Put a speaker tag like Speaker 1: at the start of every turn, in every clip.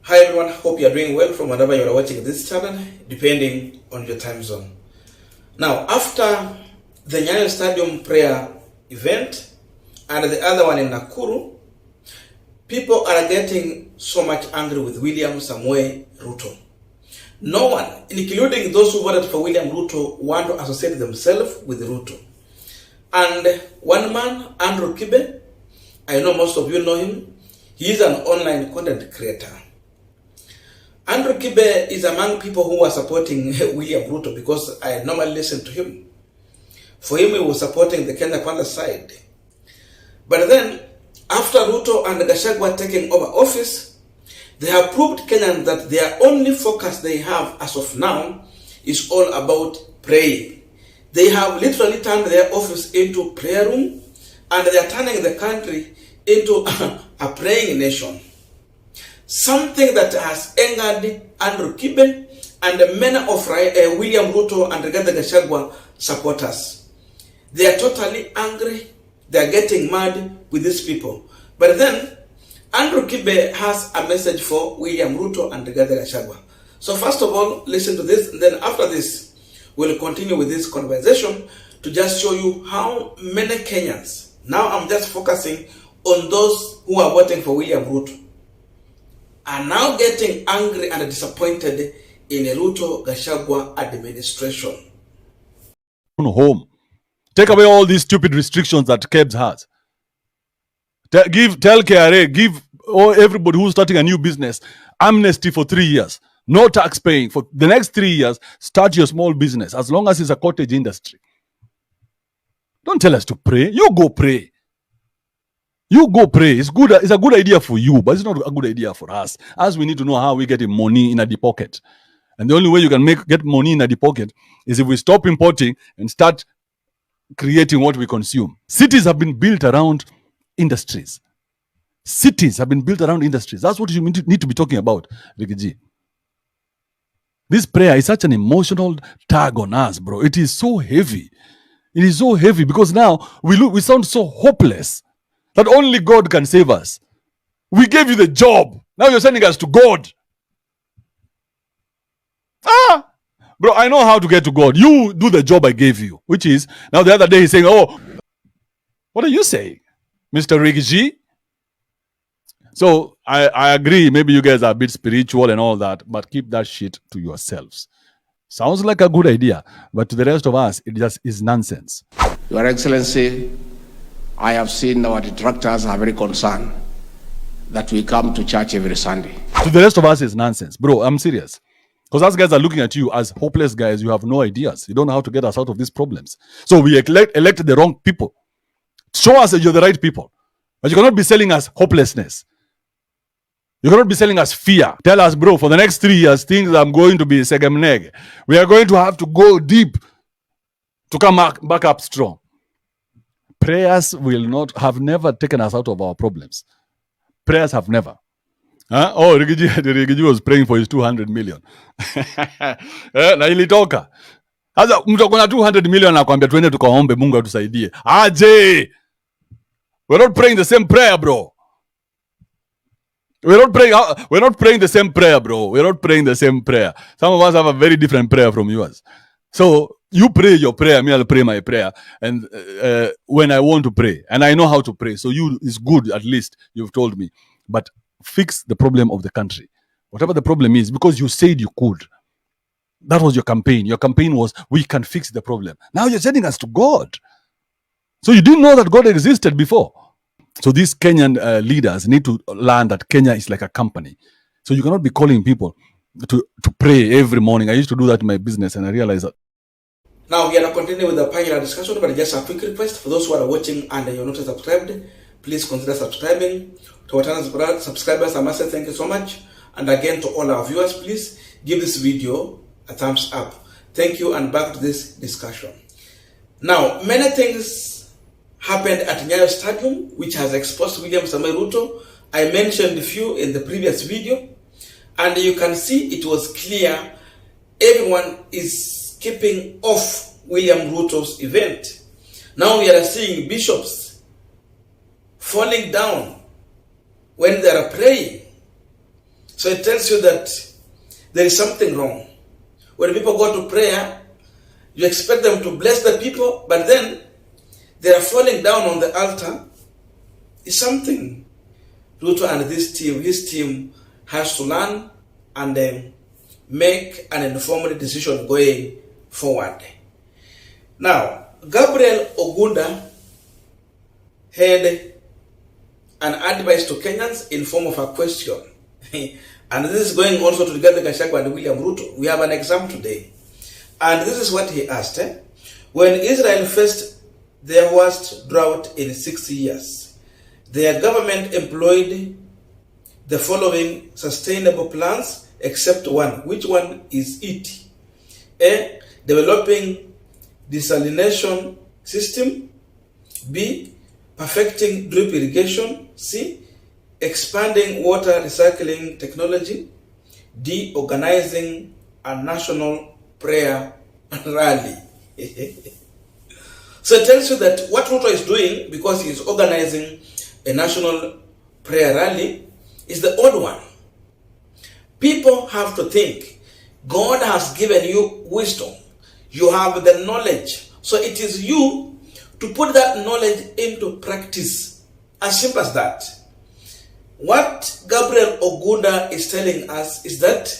Speaker 1: Hi everyone, hope you are doing well from wherever you are watching this channel, depending on your time zone. Now, after the Nyayo Stadium prayer event and the other one in Nakuru, people are getting so much angry with William Samoei Ruto. No one, including those who voted for William Ruto, want to associate themselves with Ruto. And one man, Andrew Kibe, I know most of you know him. He is an online content creator. Andrew Kibe is among people who are supporting William Ruto because I normally listen to him. For him, he was supporting the Kenya Kwanza side. But then, after Ruto and Gachagua taking over office, they have proved Kenyans that their only focus they have as of now is all about praying. They have literally turned their office into prayer room, and they are turning the country into a praying nation. Something that has angered Andrew Kibe and many of William Ruto and Rigathi Gachagua supporters. They are totally angry. They are getting mad with these people. But then, Andrew Kibe has a message for William Ruto and Rigathi Gachagua. So first of all, listen to this. And then after this, we'll continue with this conversation to just show you how many Kenyans, now I'm just focusing on those who are voting for William Ruto, are now getting angry and disappointed in a Ruto Gachagua administration.
Speaker 2: Home. Take away all these stupid restrictions that KEBS has. Tell KRA, give everybody who's starting a new business amnesty for 3 years. No tax paying. For the next 3 years, start your small business as long as it's a cottage industry. Don't tell us to pray. You go pray. You go pray. It's good. It's a good idea for you, but it's not a good idea for us. As we need to know how we get money in a deep pocket. And the only way you can get money in a deep pocket is if we stop importing and start creating what we consume. Cities have been built around industries. Cities have been built around industries. That's what you need to be talking about, Ricky G. This prayer is such an emotional tag on us, bro. It is so heavy. It is so heavy because now we sound so hopeless that only God can save us. We gave you the job. Now you're sending us to God. Bro, I know how to get to God. You do the job I gave you, which is, now the other day he's saying, oh, what are you saying, Mr. Ricky G? So I agree, maybe you guys are a bit spiritual and all that, but keep that shit to yourselves. Sounds like a good idea, but to the rest of us, it just is nonsense.
Speaker 3: Your Excellency, I have seen our detractors are very concerned that we come to church every Sunday.
Speaker 2: To the rest of us, it's nonsense. Bro, I'm serious. Because us guys are looking at you as hopeless guys. You have no ideas. You don't know how to get us out of these problems. So we elected the wrong people. Show us that you're the right people. But you cannot be selling us hopelessness. You cannot be selling us fear. Tell us, bro, for the next 3 years, things are going to be segemneg. We are going to have to go deep to come back up strong. Prayers have never taken us out of our problems. Prayers have never. Oh, Rigiji was praying for his 200 million. Na ilitoka. Sasa mtu akona 200 million anakuambia twende tukaombe Mungu atusaidie. Aje. We're not praying the same prayer, bro. We're not praying the same prayer, bro. We're not praying the same prayer. Some of us have a very different prayer from yours. So you pray your prayer, me I'll pray my prayer. And when I want to pray, and I know how to pray, so it's good, at least you've told me. But fix the problem of the country. Whatever the problem is, because you said you could. That was your campaign. Your campaign was, we can fix the problem. Now you're sending us to God. So you didn't know that God existed before. So these Kenyan leaders need to learn that Kenya is like a company. So you cannot be calling people to pray every morning. I used to do that in my business and I realized that.
Speaker 1: Now we are not continuing with the panel discussion, but just a quick request for those who are watching and you're not subscribed, please consider subscribing. To our channel subscribers, I must say thank you so much. And again, to all our viewers, please give this video a thumbs up. Thank you, and back to this discussion. Now, many things happened at Nyayo Stadium, which has exposed William Samoei Ruto. I mentioned a few in the previous video, and you can see it was clear everyone is keeping off William Ruto's event. Now we are seeing bishops falling down when they are praying. So it tells you that there is something wrong. When people go to prayer, you expect them to bless the people, but then they are falling down on the altar. It's something Ruto and his team has to learn and make an informed decision going forward. Now, Gabriel Ogunda had an advice to Kenyans in form of a question. And this is going also to Rigathi Gachagua and William Ruto. We have an exam today. And this is what he asked. When Israel faced their worst drought in 60 years, their government employed the following sustainable plans, except one. Which one is it? A. Developing desalination system. B. Perfecting drip irrigation. C. Expanding water recycling technology. D. Organizing a national prayer rally. So it tells you that what Ruto is doing, because he is organizing a national prayer rally, is the odd one. People have to think. God has given you wisdom. You have the knowledge. So it is you to put that knowledge into practice. As simple as that. What Gabriel Ogunda is telling us is that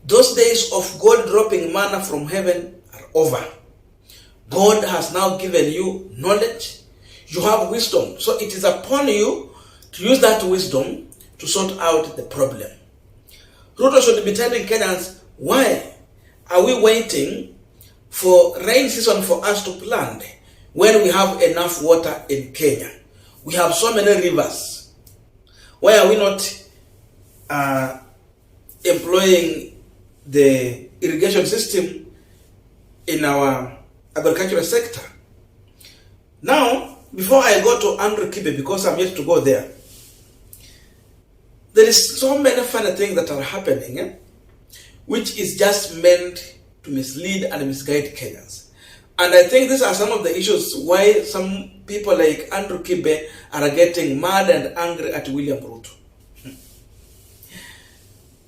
Speaker 1: those days of God dropping manna from heaven are over. God has now given you knowledge. You have wisdom. So it is upon you to use that wisdom to sort out the problem. Ruto should be telling Kenyans, why are we waiting for rain season for us to plant when we have enough water in Kenya? We have so many rivers. Why are we not employing the irrigation system in our agricultural sector? Now, before I go to Andrew Kibe, because I'm yet to go there, there is so many funny things that are happening, which is just meant to mislead and misguide Kenyans. And I think these are some of the issues why some people like Andrew Kibe are getting mad and angry at William Ruto.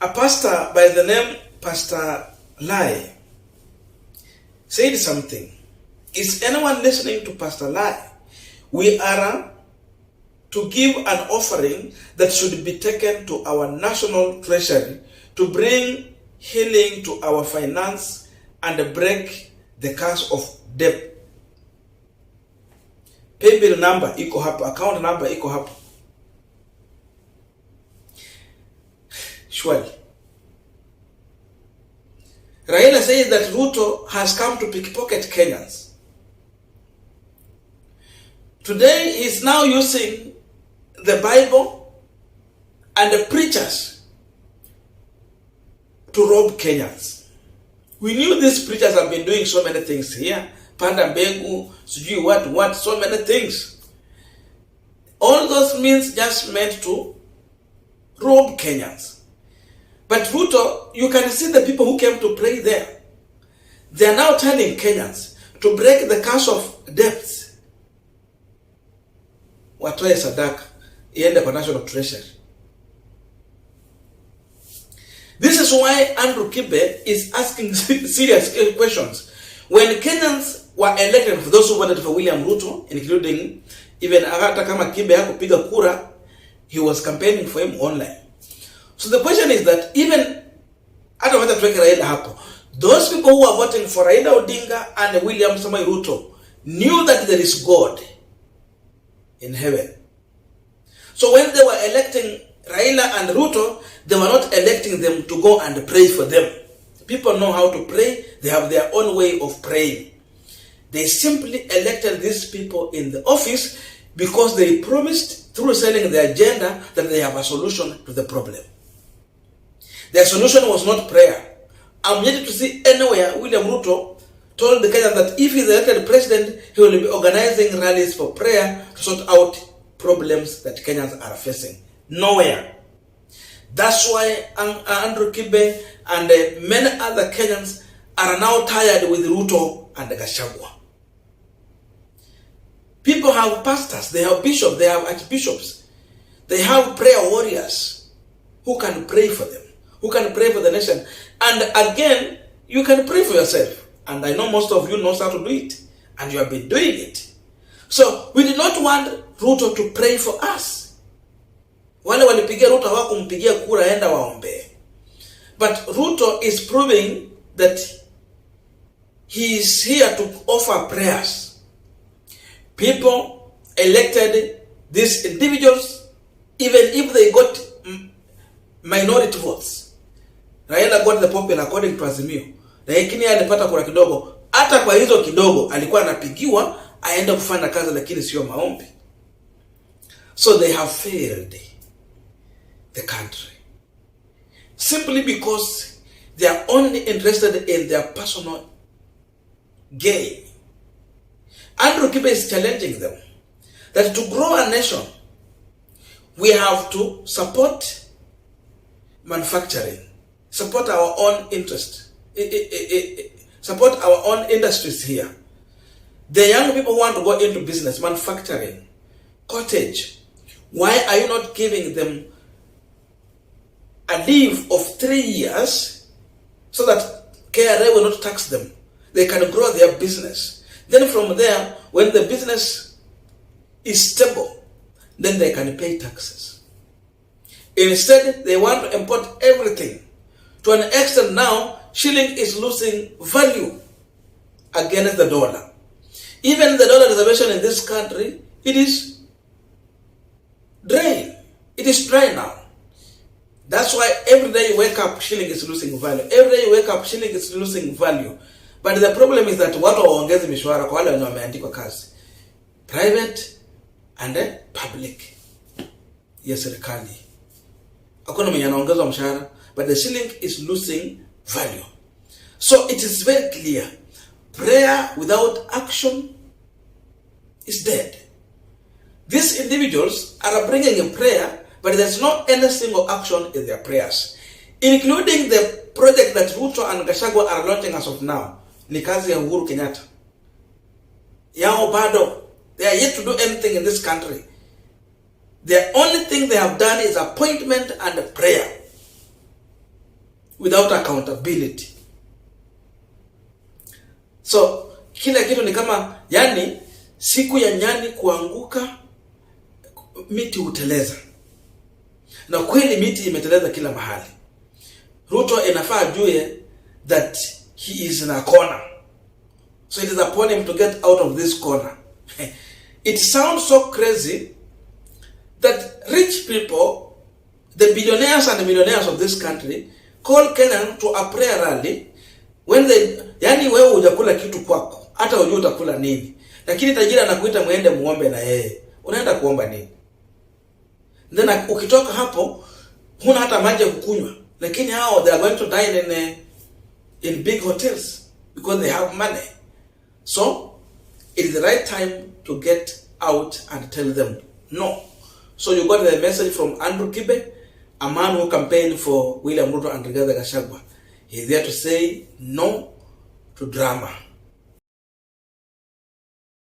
Speaker 1: A pastor by the name Pastor Lai said something. Is anyone listening to Pastor Lai? We are to give an offering that should be taken to our national treasury to bring healing to our finance and break the curse of debt. Pay bill number iko hapo, account number iko hapo. Surely. Raila says that Ruto has come to pickpocket Kenyans. Today he is now using the Bible and the preachers to rob Kenyans. We knew these preachers have been doing so many things here. Panda Mbegu, sijui what, so many things. All those means just meant to rob Kenyans. But Ruto, you can see the people who came to pray there. They are now telling Kenyans to break the curse of debts. Watoe sadaka, iende kwa national treasury. This is why Andrew Kibe is asking serious questions. When Kenyans were elected, for those who voted for William Ruto, including even hata kama Kibe hakupiga kura, he was campaigning for him online. So the question is that even hata wata tuweke Raila hapo, those people who are voting for Raila Odinga and William Samoei Ruto knew that there is God in heaven. So when they were electing Raila and Ruto, they were not electing them to go and pray for them. People know how to pray. They have their own way of praying. They simply elected these people in the office because they promised through selling the agenda that they have a solution to the problem. Their solution was not prayer. I'm yet to see anywhere William Ruto told the Kenyans that if he's elected president, he will be organizing rallies for prayer to sort out problems that Kenyans are facing. Nowhere. That's why Andrew Kibe and many other Kenyans are now tired with Ruto and Gachagua. People have pastors, they have bishops, they have archbishops, they have prayer warriors who can pray for them. who can pray for the nation. And again, you can pray for yourself. And I know most of you knows how to do it. And you have been doing it. So, we did not want Ruto to pray for us. Wale walipigia Ruto hawakumpigia kura enda waombe. But Ruto is proving that he is here to offer prayers. People elected these individuals, even if they got minority votes. Raila got the popular according to Azimio. Lakini alipata kura kidogo. Hata kwa hizo kidogo alikuwa anapigiwa aende kufanya kazi, lakini sio maombi. So they have failed the country simply because they are only interested in their personal gain. Andrew Kibe is challenging them that to grow a nation, we have to support manufacturing, support our own interest, support our own industries here. The young people who want to go into business, manufacturing, cottage, why are you not giving them a leave of 3 years so that KRA will not tax them? They can grow their business. Then from there, when the business is stable, then they can pay taxes. Instead, they want to import everything. To an extent now, shilling is losing value against the dollar. Even the dollar reservation in this country, it is dry. It is dry now. That's why every day you wake up, shilling is losing value. Every day you wake up, shilling is losing value. But the problem is that watu waongeze mishahara kwa wale wenye wameandikwa kazi. Private and public. Yes, serikali. Hakuna mwenye anaongezwa mshahara, but the shilling is losing value. So it is very clear. Prayer without action is dead. These individuals are bringing a prayer, but there's not any single action in their prayers, including the project that Ruto and Gachagua are launching as of now. Ni kazi ya Uhuru Kenyatta. Yao bado. They are yet to do anything in this country. The only thing they have done is appointment and prayer without accountability. So, kila kitu ni kama, yani, siku ya nyani kuanguka, miti huteleza. Na kweli miti imeteleza kila mahali. Ruto inafaa ajue that he is in a corner. So it is upon him to get out of this corner. It sounds so crazy that rich people, the billionaires and the millionaires of this country, call Kenyan to a prayer rally when they, yani wewe hujakula kitu kwako, hata hujui utakula nini. Lakini tajiri anakuita muende muombe na yeye. Unaenda kuomba nini? Then ukitoka hapo, huna hata maji ya kukunywa. Lakini hao, they are going to dine in big hotels because they have money. So, it is the right time to get out and tell them no. So you got the message from Andrew Kibe, a man who campaigned for William Ruto and Rigathi Gachagua. He's there to say no to drama.